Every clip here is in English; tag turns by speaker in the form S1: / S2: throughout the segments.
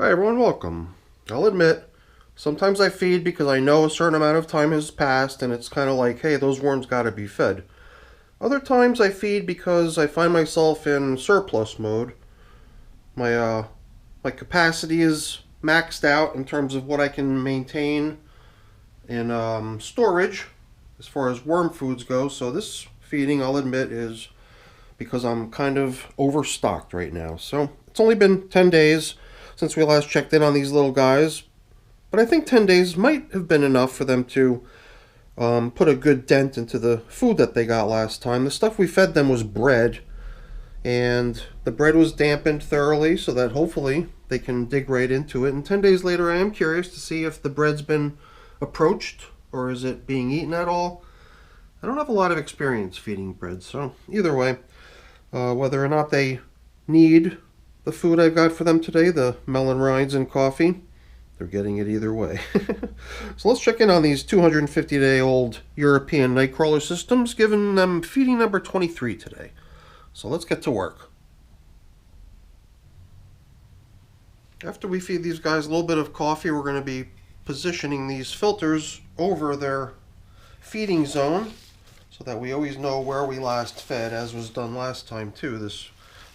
S1: Hi everyone, welcome. I'll admit, sometimes I feed because I know a certain amount of time has passed and it's kind of like, hey, those worms gotta be fed. Other times I feed because I find myself in surplus mode. My capacity is maxed out in terms of what I can maintain in storage as far as worm foods go. So this feeding, I'll admit, is because I'm kind of overstocked right now. So it's only been 10 days since we last checked in on these little guys, but I think 10 days might have been enough for them to put a good dent into the food that they got last time. The stuff we fed them was bread, and the bread was dampened thoroughly so that hopefully they can dig right into it. And 10 days later, I am curious to see if the bread's been approached or is it being eaten at all. I don't have a lot of experience feeding bread, so either way, whether or not they need the food I've got for them today, the melon rinds and coffee, they're getting it either way. So let's check in on these 250-day-old European nightcrawler systems, giving them feeding number 23 today. So let's get to work. After we feed these guys a little bit of coffee, we're going to be positioning these filters over their feeding zone so that we always know where we last fed, as was done last time too. This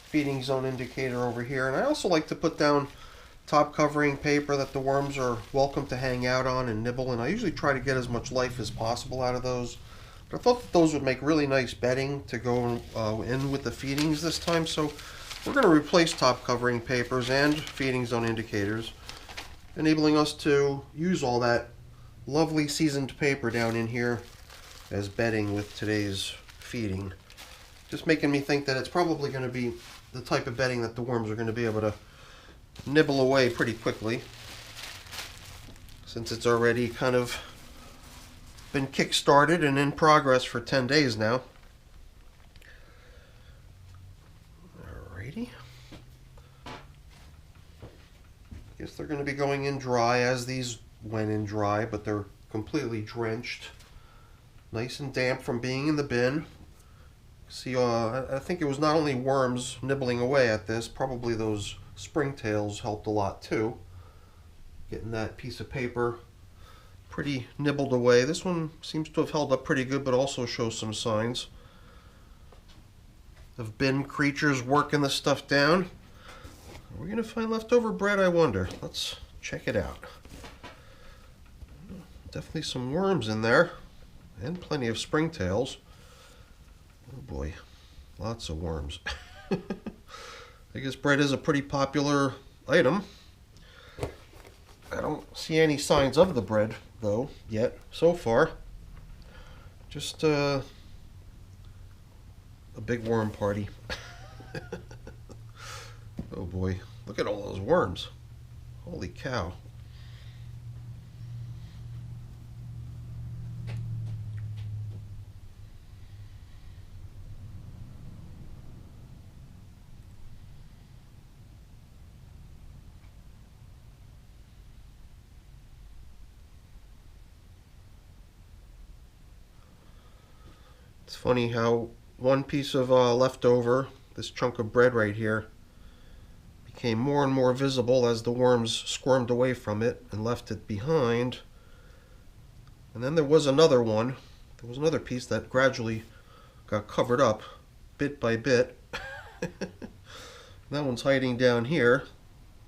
S1: feeding zone indicator over here. And I also like to put down top covering paper that the worms are welcome to hang out on and nibble, and I usually try to get as much life as possible out of those. But I thought that those would make really nice bedding to go in with the feedings this time, so we're going to replace top covering papers and feeding zone indicators, enabling us to use all that lovely seasoned paper down in here as bedding with today's feeding. Just making me think that it's probably going to be the type of bedding that the worms are going to be able to nibble away pretty quickly, since it's already kind of been kick-started and in progress for 10 days now. Alrighty. Guess they're going to be going in dry as these went in dry, but they're completely drenched. Nice and damp from being in the bin. See, I think it was not only worms nibbling away at this, probably those springtails helped a lot too. Getting that piece of paper pretty nibbled away. This one seems to have held up pretty good, but also shows some signs of bin creatures working the stuff down. Are we going to find leftover bread, I wonder? Let's check it out. Definitely some worms in there, and plenty of springtails. Oh boy, lots of worms. I guess bread is a pretty popular item. I don't see any signs of the bread, though, yet, so far. Just a big worm party. Oh boy, look at all those worms. Holy cow. It's funny how one piece of leftover, this chunk of bread right here, became more and more visible as the worms squirmed away from it and left it behind. And then there was another one. There was another piece that gradually got covered up bit by bit. That one's hiding down here.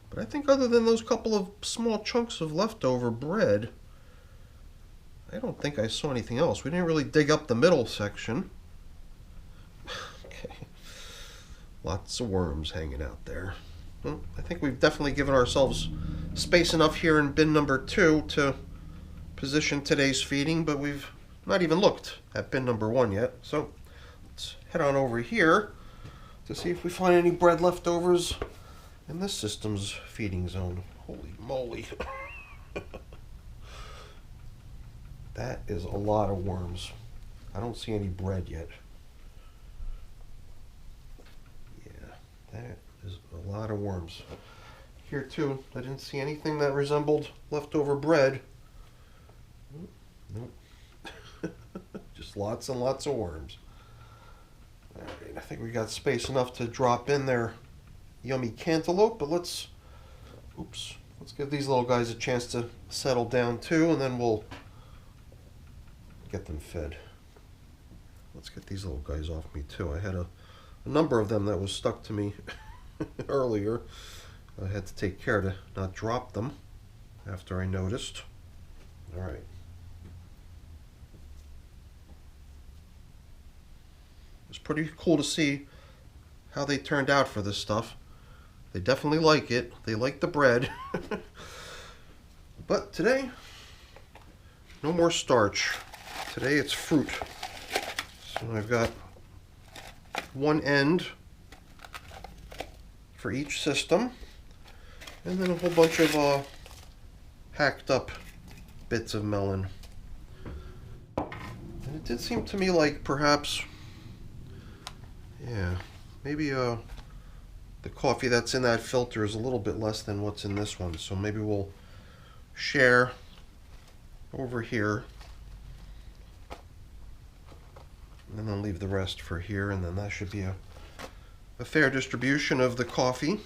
S1: But I think other than those couple of small chunks of leftover bread, I don't think I saw anything else. We didn't really dig up the middle section. Okay. Lots of worms hanging out there. Well, I think we've definitely given ourselves space enough here in bin number 2 to position today's feeding, but we've not even looked at bin number 1 yet. So let's head on over here to see if we find any bread leftovers in this system's feeding zone. Holy moly. That is a lot of worms. I don't see any bread yet. Yeah, that is a lot of worms. Here too, I didn't see anything that resembled leftover bread. Nope. Just lots and lots of worms. Alright, I think we got space enough to drop in there yummy cantaloupe, but let's Oops. Let's give these little guys a chance to settle down too, and then we'll get them fed. Let's get these little guys off me too. I had a number of them that was stuck to me earlier. I had to take care to not drop them after I noticed. All right. It's pretty cool to see how they turned out for this stuff. They definitely like it. They like the bread. But today, no more starch. Today it's fruit. So I've got one end for each system, and then a whole bunch of hacked up bits of melon. And it did seem to me like perhaps, yeah, maybe the coffee that's in that filter is a little bit less than what's in this one. So maybe we'll share over here, and then I'll leave the rest for here, and then that should be a fair distribution of the coffee.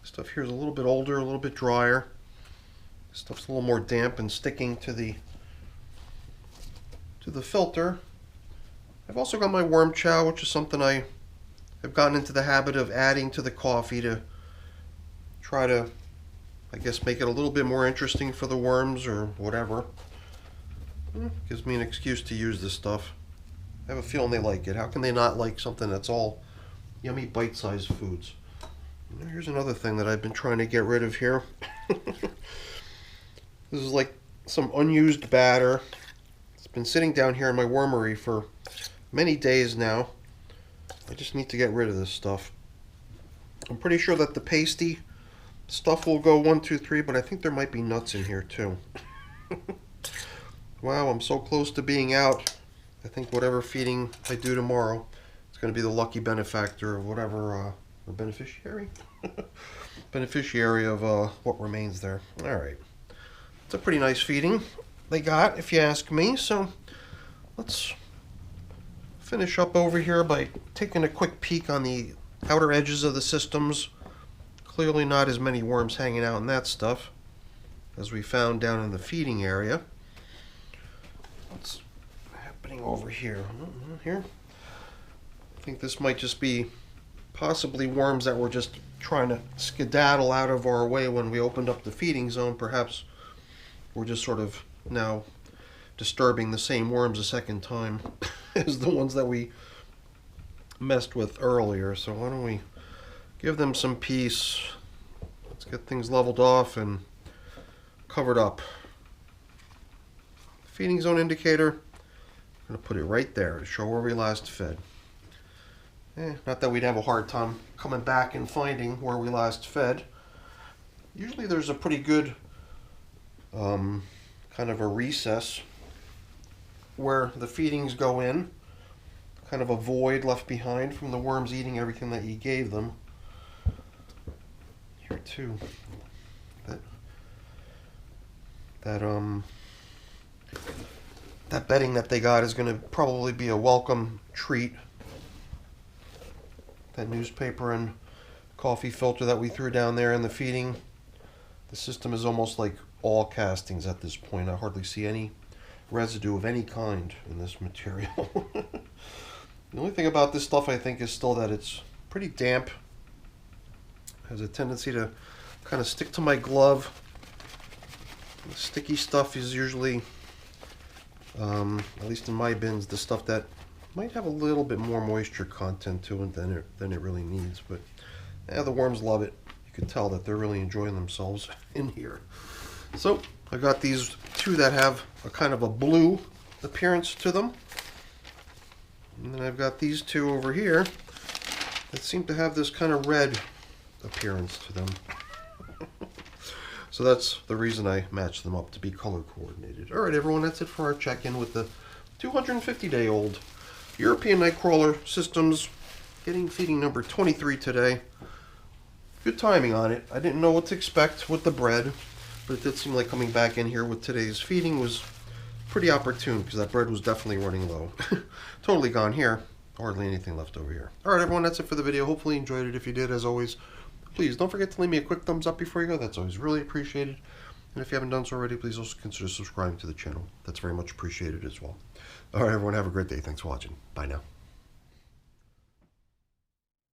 S1: Stuff here is a little bit older, a little bit drier. Stuff's a little more damp and sticking to the filter. I've also got my worm chow, which is something I've gotten into the habit of adding to the coffee to try to, I guess, make it a little bit more interesting for the worms or whatever. Gives me an excuse to use this stuff. I have a feeling they like it. How can they not like something that's all yummy bite-sized foods? And here's another thing that I've been trying to get rid of here. This is like some unused batter. It's been sitting down here in my wormery for many days now. I just need to get rid of this stuff. I'm pretty sure that the pasty stuff will go 1, 2, 3, but I think there might be nuts in here too. Wow, I'm so close to being out. I think whatever feeding I do tomorrow, it's going to be the lucky benefactor of whatever, or beneficiary? Beneficiary of what remains there. Alright. It's a pretty nice feeding they got, if you ask me. So let's finish up over here by taking a quick peek on the outer edges of the systems. Clearly not as many worms hanging out in that stuff as we found down in the feeding area. What's happening over here? Here? I think this might just be possibly worms that were just trying to skedaddle out of our way when we opened up the feeding zone. Perhaps we're just sort of now disturbing the same worms a second time as the ones that we messed with earlier. So why don't we give them some peace. Let's get things leveled off and covered up. Feeding zone indicator, I'm going to put it right there to show where we last fed. Not that we'd have a hard time coming back and finding where we last fed. Usually there's a pretty good kind of a recess where the feedings go in, kind of a void left behind from the worms eating everything that you gave them. Here too, that bedding that they got is going to probably be a welcome treat. That newspaper and coffee filter that we threw down there in the feeding, the system is almost like all castings at this point. I hardly see any residue of any kind in this material. The only thing about this stuff I think is still that it's pretty damp. Has a tendency to kind of stick to my glove. The sticky stuff is usually, at least in my bins, the stuff that might have a little bit more moisture content to it than it really needs. But yeah, the worms love it. You can tell that they're really enjoying themselves in here. So I got these two that have a kind of a blue appearance to them. And then I've got these two over here that seem to have this kind of red appearance to them. So that's the reason I matched them up, to be color coordinated. Alright everyone, that's it for our check-in with the 250-day-old European Nightcrawler systems. Getting feeding number 23 today. Good timing on it. I didn't know what to expect with the bread, but it did seem like coming back in here with today's feeding was pretty opportune, because that bread was definitely running low. Totally gone here. Hardly anything left over here. Alright everyone, that's it for the video. Hopefully you enjoyed it. If you did, as always, please don't forget to leave me a quick thumbs up before you go. That's always really appreciated. And if you haven't done so already, please also consider subscribing to the channel. That's very much appreciated as well. All right, everyone, have a great day. Thanks for watching. Bye now.